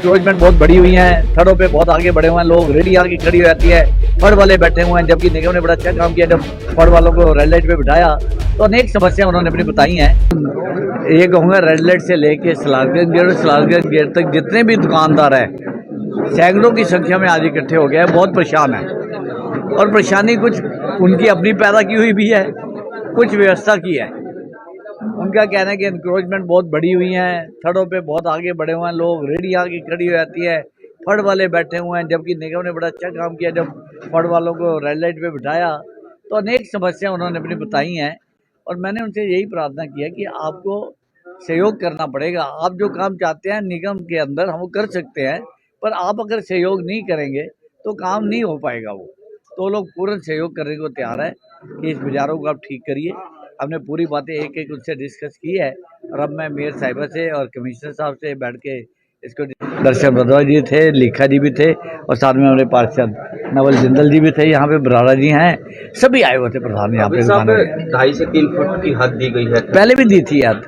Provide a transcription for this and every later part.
Encroachment बहुत बड़ी हुई है, सड़कों पे बहुत आगे बढ़े हुए हैं लोग, रेडी आगे खड़ी रहती है, फड़ वाले बैठे हुए हैं, जबकि निगम ने बड़ा अच्छा काम किया जब फड़ वालों को रेड लाइट पे बिठाया तो अनेक समस्या उन्होंने अपनी बताई हैं। ये कहूँगा रेड लाइट से लेके सलारगंज गेट तक जितने भी दुकानदार हैं सैकड़ों की संख्या में आज इकट्ठे हो गए हैं, बहुत परेशान है और परेशानी कुछ उनकी अपनी पैदा की हुई भी है, कुछ व्यवस्था की है। उनका कहना है कि इंक्रोचमेंट बहुत बड़ी हुई है, सड़कों पे बहुत आगे बढ़े हुए हैं लोग, रेडी आगे खड़ी हो जाती है, फड़ वाले बैठे हुए हैं, जबकि निगम ने बड़ा अच्छा काम किया जब फड़ वालों को रेड लाइट पे बिठाया तो अनेक समस्या उन्होंने अपनी बताई हैं। और मैंने उनसे यही प्रार्थना की है कि आपको सहयोग करना पड़ेगा। आप जो काम चाहते हैं निगम के अंदर हम वो कर सकते हैं, पर आप अगर सहयोग नहीं करेंगे तो काम नहीं हो पाएगा। वो तो लोग पूर्ण सहयोग करने को तैयार है कि इस बाजारों को आप ठीक करिए। हमने पूरी बातें एक एक उनसे डिस्कस की है और अब मैं मेयर साहिबा से और कमिश्नर साहब से बैठ के इसको दर्शन भद्रवा जी थे, लिखा जी भी थे और साथ में हमारे पार्षद नवल जिंदल जी भी थे, यहाँ पे बराड़ा जी हैं, सभी आए हुए थे प्रधान यहाँ पे। 2.5 से 3 फुट की हद दी गई है, पहले भी दी थी याद,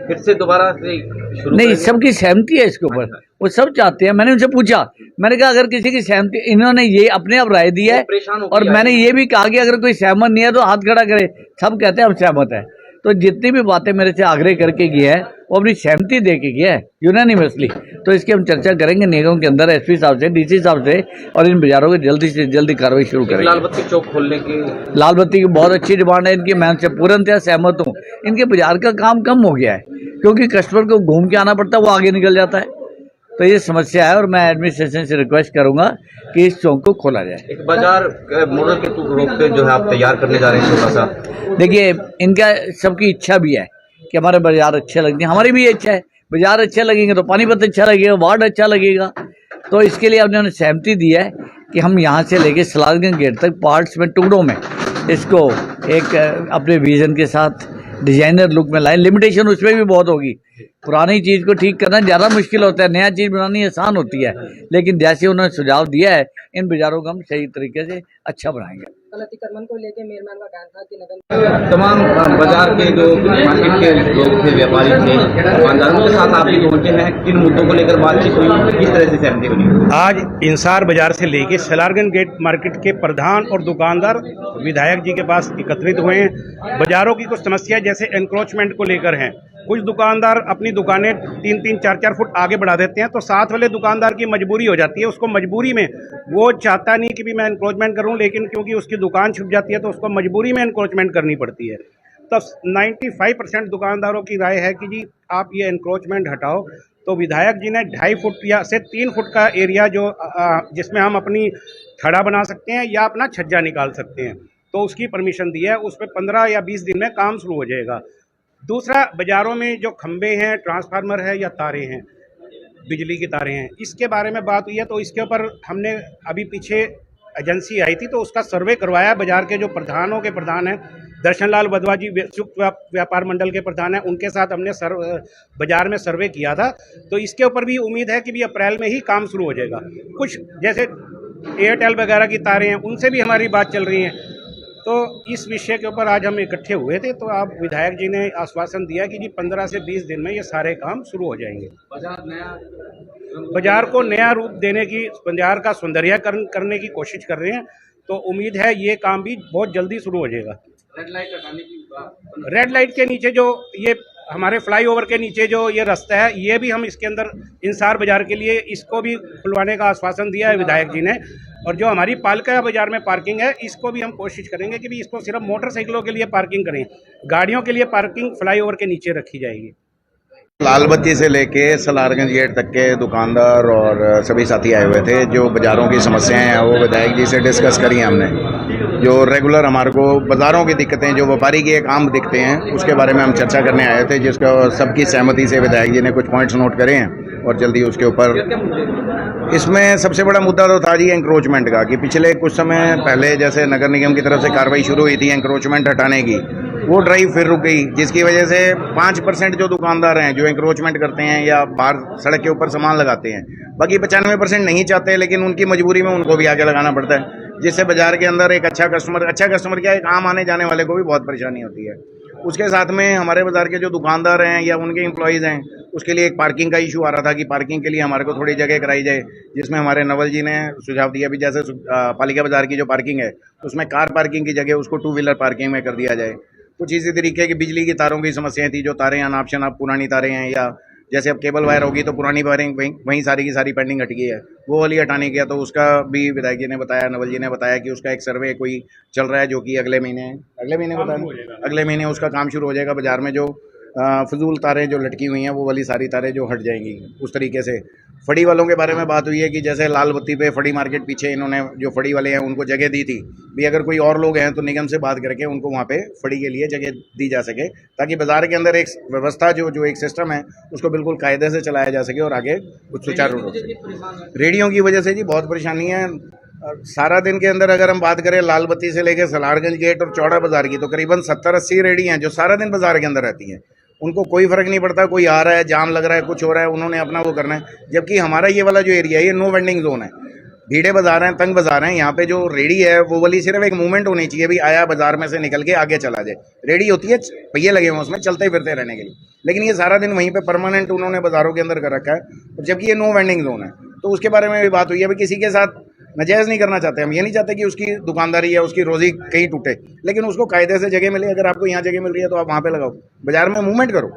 फिर से दोबारा से शुरू नहीं सबकी सहमति है इसके ऊपर, वो सब चाहते हैं। मैंने उनसे पूछा, मैंने कहा अगर किसी की सहमति, इन्होंने ये अपने आप राय दी है और मैंने ये भी कहा कि अगर कोई सहमत नहीं है तो हाथ खड़ा करे। सब कहते हैं हम सहमत है, तो जितनी भी बातें मेरे से आग्रह करके गए हैं वो अपनी सहमति दे के गया है यूनानिमसली। तो इसकी हम चर्चा करेंगे निगम के अंदर एसपी साहब से, डीसी साहब से, और इन बाजारों की जल्दी से जल्दी कार्रवाई शुरू करेंगे। लाल बत्ती चौक खोलने की लाल बत्ती की बहुत अच्छी डिमांड है इनकी, मैं उनसे पूर्णतः सहमत हूँ। इनके बाजार का काम कम हो गया है क्योंकि कस्टमर को घूम के आना पड़ता है, वो आगे निकल जाता है, तो ये समस्या है। और मैं एडमिनिस्ट्रेशन से रिक्वेस्ट करूंगा कि इस चौक को खोला जाए। एक बाजार मॉडल के रूप पे जो है आप तैयार करने जा रहे हैं छोटा सा, देखिए इनका सबकी इच्छा भी है कि हमारे बाजार अच्छे लगते हैं, हमारी भी इच्छा है बाजार अच्छे लगेंगे तो पानीपत अच्छा लगेगा, वार्ड अच्छा लगेगा। तो इसके लिए हमने सहमति दी है कि हम यहाँ से लेके सलारगंज गेट तक पार्ट्स में, टुकड़ों में इसको एक अपने विजन के साथ डिजाइनर लुक में लाए। लिमिटेशन उसमें भी बहुत होगी, पुरानी चीज़ को ठीक करना ज़्यादा मुश्किल होता है, नया चीज़ बनानी आसान होती है, लेकिन जैसे उन्होंने सुझाव दिया है इन बाजारों को हम सही तरीके से अच्छा बनाएंगे। कल अतिक्रमण को लेकर मेयरमैन का कहना था कि नगर तमाम बाजार के जो मार्केट के लोग थे, व्यापारी थे, दुकानदारों के साथ आपकी पहुंचे हैं, किन मुद्दों को लेकर बातचीत हुई, किस तरह से सहमति बनी? आज इंसार बाजार से लेके सलारगंज गेट मार्केट के प्रधान और दुकानदार विधायक जी के पास एकत्रित हुए हैं। बाजारों की कुछ समस्या जैसे एनक्रोचमेंट को लेकर हैं, कुछ दुकानदार अपनी दुकानें 3-3, 4-4 फुट आगे बढ़ा देते हैं, तो साथ वाले दुकानदार की मजबूरी हो जाती है, उसको मजबूरी में वो चाहता नहीं कि भी मैं एनक्रोचमेंट करूं, लेकिन क्योंकि उसकी दुकान छुप जाती है तो उसको मजबूरी में एनक्रोचमेंट करनी पड़ती है। तो 95% दुकानदारों की राय है कि जी आप ये एनक्रोचमेंट हटाओ। तो विधायक जी ने 2.5 फुट या से 3 फुट का एरिया जो जिसमें हम अपनी थड़ा बना सकते हैं या अपना छज्जा निकाल सकते हैं, तो उसकी परमिशन दी है। उस पर 15 या 20 दिन में काम शुरू हो जाएगा। दूसरा, बाज़ारों में जो खंबे हैं, ट्रांसफार्मर है या तारें हैं, बिजली की तारें हैं, इसके बारे में बात हुई है। तो इसके ऊपर हमने अभी पीछे एजेंसी आई थी तो उसका सर्वे करवाया। बाज़ार के जो प्रधानों के प्रधान हैं, दर्शन लाल बधवा जी संयुक्त व्यापार मंडल के प्रधान हैं, उनके साथ हमने बाज़ार में सर्वे किया था। तो इसके ऊपर भी उम्मीद है कि भी अप्रैल में ही काम शुरू हो जाएगा। कुछ जैसे एयरटेल वगैरह की तारें हैं, उनसे भी हमारी बात चल रही है। तो इस विषय के ऊपर आज हम इकट्ठे हुए थे, तो आप विधायक जी ने आश्वासन दिया कि जी 15 से 20 दिन में ये सारे काम शुरू हो जाएंगे। बाजार को नया रूप देने की, बाजार का सौंदर्यीकरण करने की कोशिश कर रहे हैं, तो उम्मीद है ये काम भी बहुत जल्दी शुरू हो जाएगा। रेड लाइट के नीचे जो ये हमारे फ्लाईओवर के नीचे जो ये रास्ता है, ये भी हम इसके अंदर इंसार बाजार के लिए इसको भी खुलवाने का आश्वासन दिया है विधायक जी ने। और जो हमारी पालका बाजार में पार्किंग है, इसको भी हम कोशिश करेंगे कि भी इसको सिर्फ मोटरसाइकिलों के लिए पार्किंग करें, गाड़ियों के लिए पार्किंग फ्लाईओवर के नीचे रखी जाएगी। लाल बत्ती से लेके सलारगंज गेट तक के दुकानदार और सभी साथी आए हुए थे। जो बाज़ारों की समस्याएं हैं वो विधायक जी से डिस्कस करी हमने। जो रेगुलर हमारे को बाज़ारों की दिक्कतें, जो व्यापारी की एक आम दिक्कतें हैं, उसके बारे में हम चर्चा करने आए थे, जिसको सबकी सहमति से विधायक जी ने कुछ पॉइंट्स नोट करे हैं और जल्दी उसके ऊपर। इसमें सबसे बड़ा मुद्दा तो था जी एंक्रोचमेंट का, कि पिछले कुछ समय पहले जैसे नगर निगम की तरफ से कार्रवाई शुरू हुई थी एंक्रोचमेंट हटाने की, वो ड्राइव फिर रुक गई, जिसकी वजह से 5% जो दुकानदार हैं जो एंक्रोचमेंट करते हैं या बाहर सड़क के ऊपर सामान लगाते हैं, बाकी 95% नहीं चाहते, लेकिन उनकी मजबूरी में उनको भी आगे लगाना पड़ता है, जिससे बाजार के अंदर एक अच्छा कस्टमर क्या, एक आम आने जाने वाले को भी बहुत परेशानी होती है। उसके साथ में हमारे बाजार के जो दुकानदार हैं या उनके एम्प्लॉयज़ हैं, उसके लिए एक पार्किंग का इशू आ रहा था कि पार्किंग के लिए हमारे को थोड़ी जगह कराई जाए, जिसमें हमारे नवल जी ने सुझाव दिया भी जैसे पालिका बाजार की जो पार्किंग है उसमें कार पार्किंग की जगह उसको 2 व्हीलर पार्किंग में कर दिया जाए। कुछ इसी तरीके की बिजली की तारों की समस्याएं थी, जो तारें अनाप शनाप पुरानी तारें हैं, या जैसे अब केबल वायर होगी तो पुरानी वायरिंग वहीं सारी की सारी पेंडिंग हट गई है, वो वाली हटाने गया। तो उसका भी विधायक जी ने बताया, नवल जी ने बताया कि उसका एक सर्वे कोई चल रहा है जो कि अगले महीने उसका काम शुरू हो जाएगा। बाजार में जो फजूल तारें जो लटकी हुई हैं वो वाली सारी तारें जो हट जाएंगी। उस तरीके से फड़ी वालों के बारे में बात हुई है कि जैसे लाल बत्ती पे फड़ी मार्केट पीछे इन्होंने जो फड़ी वाले हैं उनको जगह दी थी भी, अगर कोई और लोग हैं तो निगम से बात करके उनको वहाँ पे फड़ी के लिए जगह दी जा सके, ताकि बाजार के अंदर एक व्यवस्था जो एक सिस्टम है उसको बिल्कुल कायदे से चलाया जा सके और आगे कुछ सुचारू रूप से। रेडियों की वजह से जी बहुत परेशानी है। सारा दिन के अंदर अगर हम बात करें लाल बत्ती से लेकर सलारगंज गेट और चौड़ा बाजार की, तो करीबन 70-80 रेडी हैं जो सारा दिन बाजार के अंदर रहती हैं। उनको कोई फर्क नहीं पड़ता, कोई आ रहा है, जाम लग रहा है, कुछ हो रहा है, उन्होंने अपना वो करना है। जबकि हमारा ये वाला जो एरिया है ये नो वेंडिंग जोन है, भीड़े बाजार हैं, तंग बाजार हैं। यहाँ पे जो रेडी है वो वाली सिर्फ एक मूवमेंट होनी चाहिए, भी आया बाजार में से निकल के आगे चला जाए। रेडी होती है, पहिए लगे हुए उसमें चलते फिरते रहने के लिए, लेकिन ये सारा दिन वहीं पे परमानेंट उन्होंने बाजारों के अंदर कर रखा है, जबकि ये नो वेंडिंग जोन है। तो उसके बारे में भी बात हुई है, भी किसी के साथ नाजायज़ नहीं करना चाहते। हम ये नहीं चाहते कि उसकी दुकानदारी या उसकी रोजी कहीं टूटे, लेकिन उसको कायदे से जगह मिले। अगर आपको यहाँ जगह मिल रही है तो आप वहाँ पे लगाओ, बाजार में मूवमेंट करो।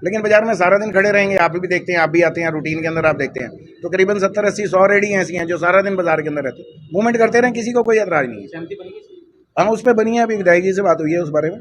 लेकिन बाजार में सारा दिन खड़े रहेंगे, आप भी देखते हैं, आप भी आते हैं, रूटीन के अंदर आप देखते हैं, तो करीबन 70-80-100 रेडी ऐसी हैं जो सारा दिन बाजार के अंदर रहते हैं, मूवमेंट करते रहें, किसी को कोई एतराज नहीं है। हाँ, उस पर बनी है, अभी विधायक जी से बात हुई है उस बारे में।